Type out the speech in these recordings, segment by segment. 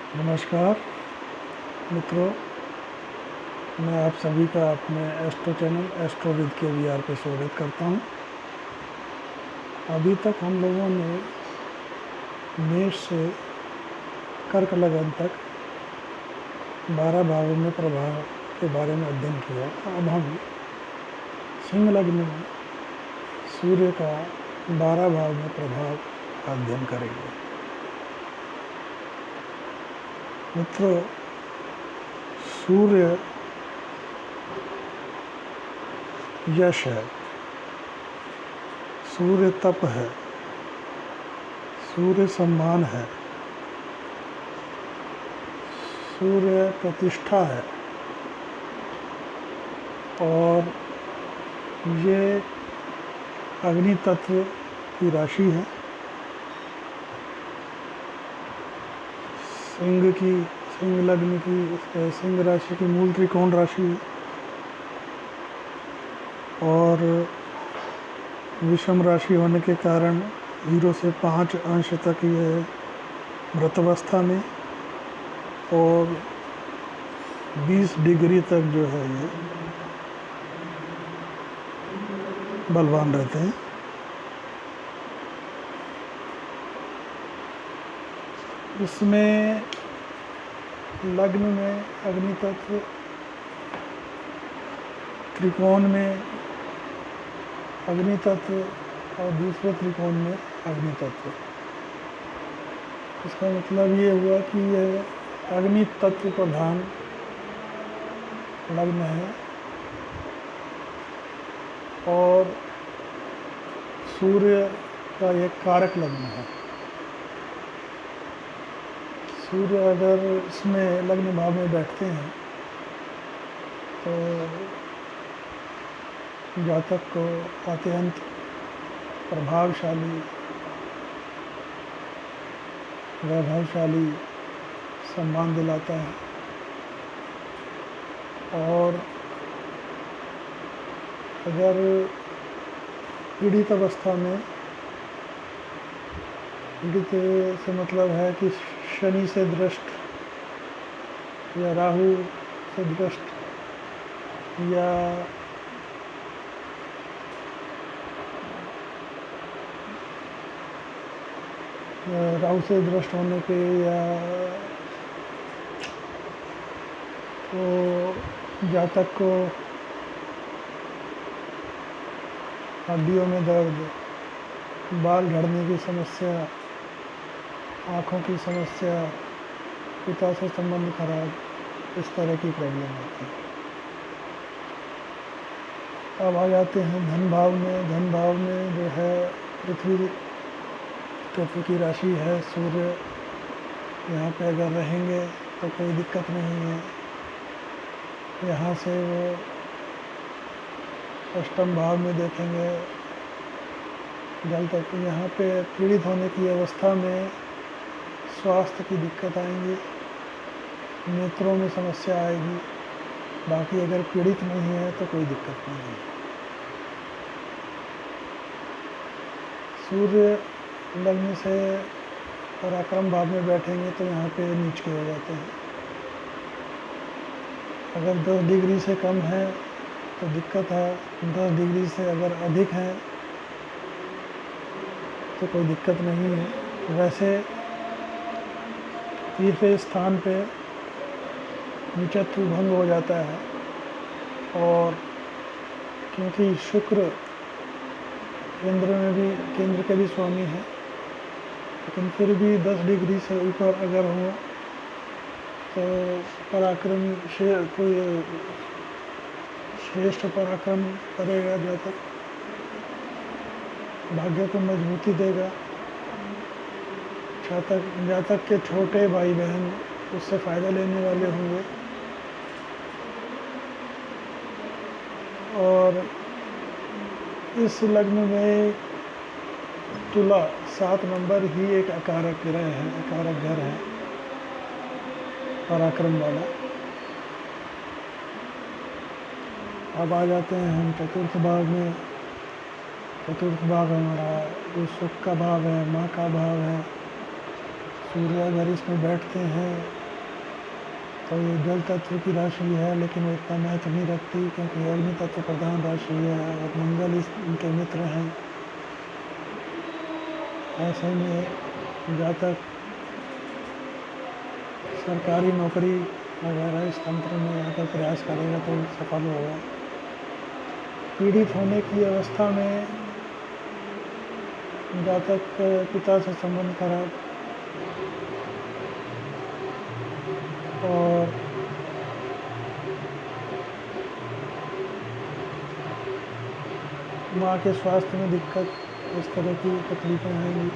नमस्कार मित्रों, मैं आप सभी का अपने एस्ट्रो चैनल एस्ट्रोविद के वीआर पे स्वागत करता हूं। अभी तक हम लोगों ने मेष से कर्क लगन तक 12 भावों में प्रभाव के बारे में अध्ययन किया। अब हम सिंह लग्न में सूर्य का 12 भाव में प्रभाव का अध्ययन करेंगे। मित्रों, सूर्य यश है, सूर्य तप है, सूर्य सम्मान है, सूर्य प्रतिष्ठा है और ये अग्नि तत्व की राशि है। सिंह लग्न की सिंह राशि की मूल त्रिकोण राशि है और विषम राशि होने के कारण 0 से 5 अंश तक ये व्रतावस्था में और 20 डिग्री तक जो है ये बलवान रहते हैं। इसमें लग्न में अग्नि तत्व, त्रिकोण में अग्नि तत्व और दूसरे त्रिकोण में अग्नि तत्व। इसका मतलब ये हुआ कि यह अग्नि तत्व प्रधान लग्न है और सूर्य का एक कारक लग्न है। सूर्य अगर इसमें लग्न भाव में बैठते हैं तो जातक को अत्यंत प्रभावशाली, वैभवशाली सम्मान दिलाता है और अगर पीड़ित अवस्था में, पीड़ित से मतलब है कि शनि से दृष्ट या राहु से दृष्ट या राहु से दृष्ट होने पे या तो जातक को हड्डियों में दर्द, बाल झड़ने की समस्या, आँखों की समस्या, पिता से संबंध खराब, इस तरह की प्रॉब्लम आती है। अब आ जाते हैं धन भाव में। धन भाव में जो है पृथ्वी तत्व की राशि है सूर्य। यहाँ पे अगर रहेंगे तो कोई दिक्कत नहीं है। यहाँ से वो अष्टम भाव में देखेंगे जल तत्व। यहाँ पे पीड़ित होने की अवस्था में स्वास्थ्य की दिक्कत आएंगी, नेत्रों में समस्या आएगी। बाकी अगर पीड़ित नहीं है तो कोई दिक्कत नहीं है। सूर्य लग्न से पराक्रम भाव में बैठेंगे तो यहाँ पे नीच के हो जाते हैं। अगर 10 डिग्री से कम है तो दिक्कत है, 10 डिग्री से अगर अधिक है तो कोई दिक्कत नहीं है। वैसे तीसरे स्थान पे नीचत्व भंग हो जाता है और क्योंकि शुक्र केंद्र के भी स्वामी है, लेकिन फिर भी 10 डिग्री से ऊपर अगर हो तो पराक्रम कोई श्रेष्ठ पराक्रम करेगा, भाग्य को मजबूती देगा। जातक के छोटे भाई बहन उससे फ़ायदा लेने वाले होंगे और इस लग्न में तुला 7 नंबर ही एक अकारक ग्रह है, अकारक घर है पराक्रम वाला। अब आ जाते हैं हम चतुर्थ भाव में। चतुर्थ भाव हमारा जो सुख का भाव है, माँ का भाव है, सूर्य अगर इसमें बैठते हैं तो ये जल तत्व की राशि है, लेकिन वो इतना महत्व नहीं रखती क्योंकि अग्नि तत्व प्रधान राशि है और मंगल इनके मित्र हैं। ऐसे में जातक सरकारी नौकरी वगैरह इस तंत्र में आकर प्रयास करेगा तो सफल होगा। पीड़ित होने की अवस्था में जातक पिता से संबंध खराब और माँ के स्वास्थ्य में दिक्कत, इस तरह की तकलीफें आएंगी।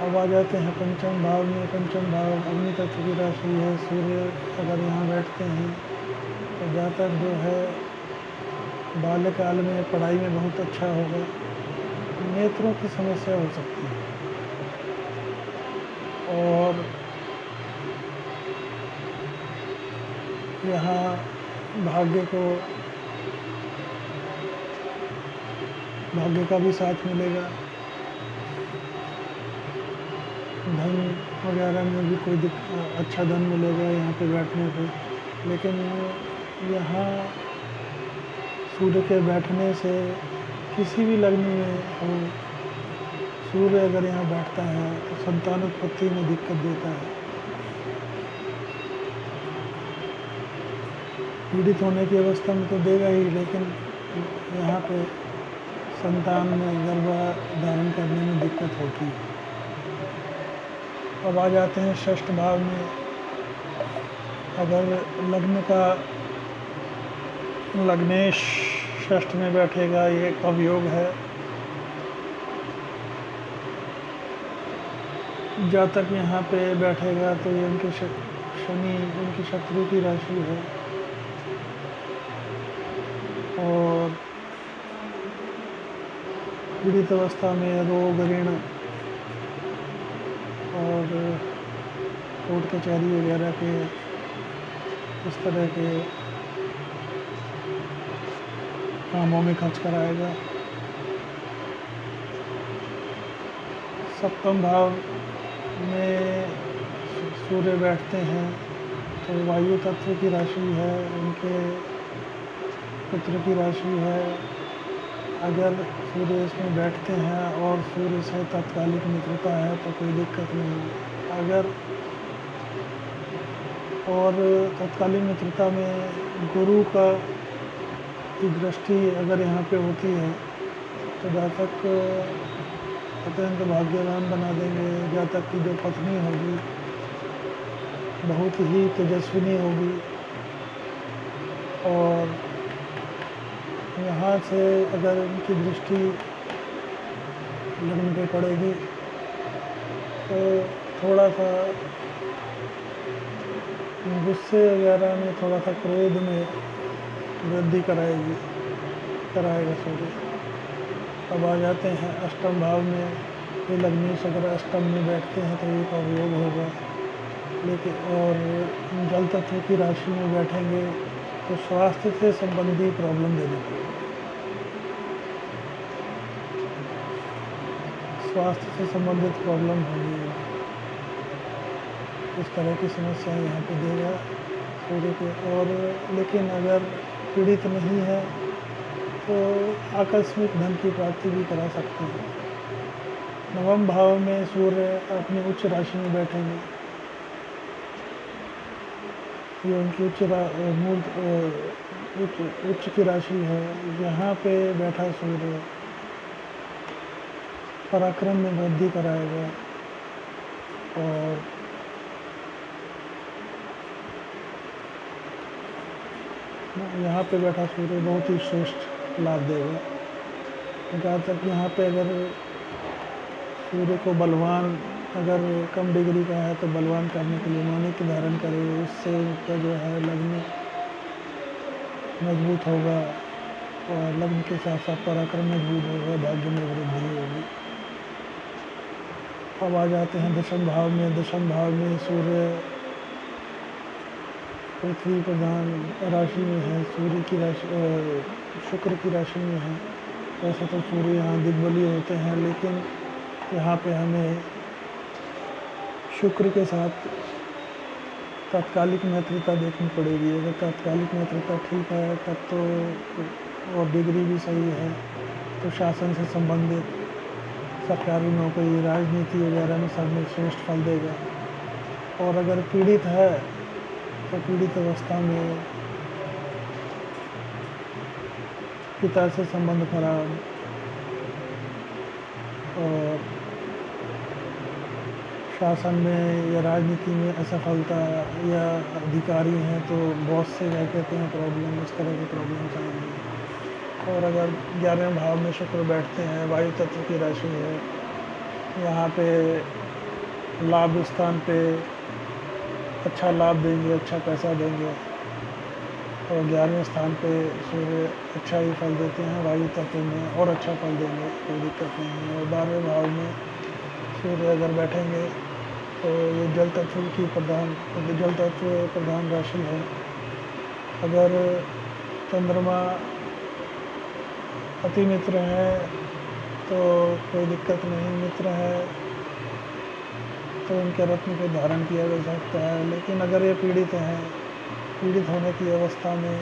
अब आ जाते हैं पंचम भाव में। पंचम भाव अग्नि तत्व की राशि है। सूर्य अगर यहाँ बैठते हैं तो जातक जो है बाल्यकाल में पढ़ाई में बहुत अच्छा होगा। नेत्रों की समस्या हो सकती है और यहाँ भाग्य का भी साथ मिलेगा। धन वगैरह में भी कोई अच्छा धन मिलेगा यहाँ पे बैठने पे। लेकिन यहाँ सूर्य के बैठने से किसी भी लग्न में हो, सूर्य अगर यहाँ बैठता है तो संतान उत्पत्ति में दिक्कत देता है। पीड़ित होने की अवस्था में तो देगा ही, लेकिन यहाँ पे संतान में गर्भ धारण करने में दिक्कत होती है। अब आ जाते हैं षष्ठ भाव में। अगर लग्नेश षष्ठ में बैठेगा, ये एक अवयोग है। जातक यहाँ पे बैठेगा तो ये उनके शनि उनकी शत्रु की राशि है और पीड़ित अवस्था में रोग, ऋण और कोर्ट कचहरी वगैरह के इस तरह के कामों में खर्च कराएगा। सप्तम भाव में सूर्य बैठते हैं तो वायु तत्व की राशि है, उनके पुत्र की राशि है। अगर सूर्य इसमें बैठते हैं और सूर्य से तात्कालिक मित्रता है तो कोई दिक्कत नहीं। अगर और तात्कालिक मित्रता में गुरु की दृष्टि अगर यहाँ पे होती है तो जातक अत्यंत भाग्यवान बना देंगे। जातक की जो पत्नी होगी बहुत ही तेजस्विनी होगी और यहाँ से अगर उनकी दृष्टि लग्न पे पड़ेगी तो थोड़ा सा गुस्से वगैरह में, थोड़ा सा क्रोध में वृद्धि कराएगा सूर्य। अब आ जाते हैं अष्टम भाव में। ये लग्नेश अगर अष्टम में बैठते हैं तो ये का उपयोग होगा। लेकिन और जल तत्व की राशि में बैठेंगे तो स्वास्थ्य से संबंधी प्रॉब्लम दे देंगे। स्वास्थ्य से संबंधित प्रॉब्लम होगी, इस तरह की समस्या यहाँ पे देगा सूर्य के। और लेकिन अगर पीड़ित नहीं है तो आकस्मिक धन की प्राप्ति भी करा सकते हैं। नवम भाव में सूर्य अपनी उच्च राशि में बैठेंगे। ये उनकी उच्च की राशि है। यहाँ पे बैठा सूर्य पराक्रम में वृद्धि कराएगा और यहाँ पे बैठा सूर्य बहुत ही श्रेष्ठ लाभ देगा। जहाँ तक यहाँ पे अगर सूर्य को बलवान, अगर कम डिग्री का है तो बलवान करने के लिए माणिक्य धारण करे, उससे उसका जो है लग्न मजबूत होगा और लग्न के साथ साथ पराक्रम मजबूत होगा, भाग्य में वृद्धि होगी। अब आ जाते हैं दशम भाव में। दशम भाव में सूर्य पृथ्वी प्रधान राशि में है, सूर्य की राशि शुक्र की राशि में है। वैसे तो सूर्य यहाँ दिग्बली होते हैं, लेकिन यहाँ पे हमें शुक्र के साथ तात्कालिक मित्रता देखनी पड़ेगी। अगर तात्कालिक मित्रता ठीक है तब तो, और डिग्री भी सही है, तो शासन से संबंधित सरकारी नौकरी, राजनीति वगैरह में सब में श्रेष्ठ फल देगा। और अगर पीड़ित है तो पीड़ित अवस्था में पिता से संबंध खराब, और शासन में या राजनीति में असफलता, या अधिकारी हैं तो बॉस से क्या कहते हैं प्रॉब्लम, इस तरह की प्रॉब्लम्स आएंगी। और अगर 11वें भाव में शुक्र बैठते हैं, वायु तत्व की राशि है, यहाँ पे लाभ स्थान पे अच्छा लाभ देंगे, अच्छा पैसा देंगे। और 11वें स्थान पे सूर्य अच्छा ही फल देते हैं वायु तत्व में, और अच्छा फल देंगे, कोई दिक्कत नहीं है। और 12वें भाव में सूर्य अगर बैठेंगे तो ये जल तत्व की प्रधान, जल तत्व प्रधान राशि है। अगर चंद्रमा अति मित्र है तो कोई दिक्कत नहीं, मित्र है तो इनके रत्न को धारण किया जा सकता है। लेकिन अगर ये पीड़ित हैं, पीड़ित होने की अवस्था में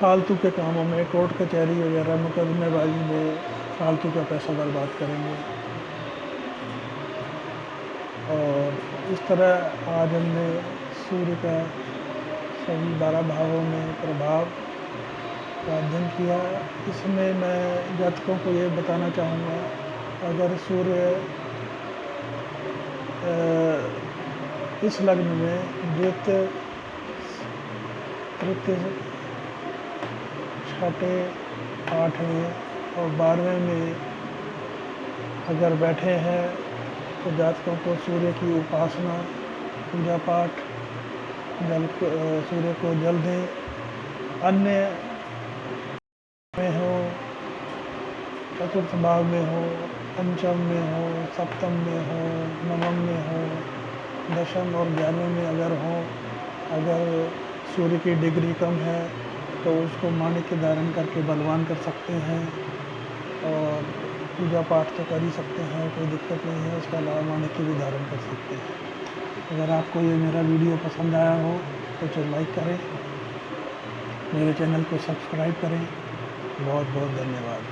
फालतू के कामों में, कोर्ट कचहरी वगैरह मुकदमेबाजी में फालतू का पैसा बर्बाद करेंगे। और इस तरह आज हमने सूर्य का सभी 12 भावों में प्रभाव का अध्ययन किया। इसमें मैं जातकों को ये बताना चाहूँगा, अगर सूर्य इस लग्न में द्वितीय, तृतीय, छठे, 8वें और 12वें में अगर बैठे हैं तो जातकों को सूर्य की उपासना, पूजा पाठ, सूर्य को जल दें। अन्य में हो, चतुर्थ भाव में हो, पंचम में हो, सप्तम में हो, नवम में हो, दशम और 11वें में अगर हो, अगर सूर्य की डिग्री कम है तो उसको माणिक्य धारण करके बलवान कर सकते हैं। और पूजा पाठ तो कर ही सकते हैं, कोई दिक्कत नहीं है। उसके अलावा माणिक्य भी धारण कर सकते हैं। अगर आपको ये मेरा वीडियो पसंद आया हो तो चलो लाइक करें, मेरे चैनल को सब्सक्राइब करें। बहुत बहुत धन्यवाद।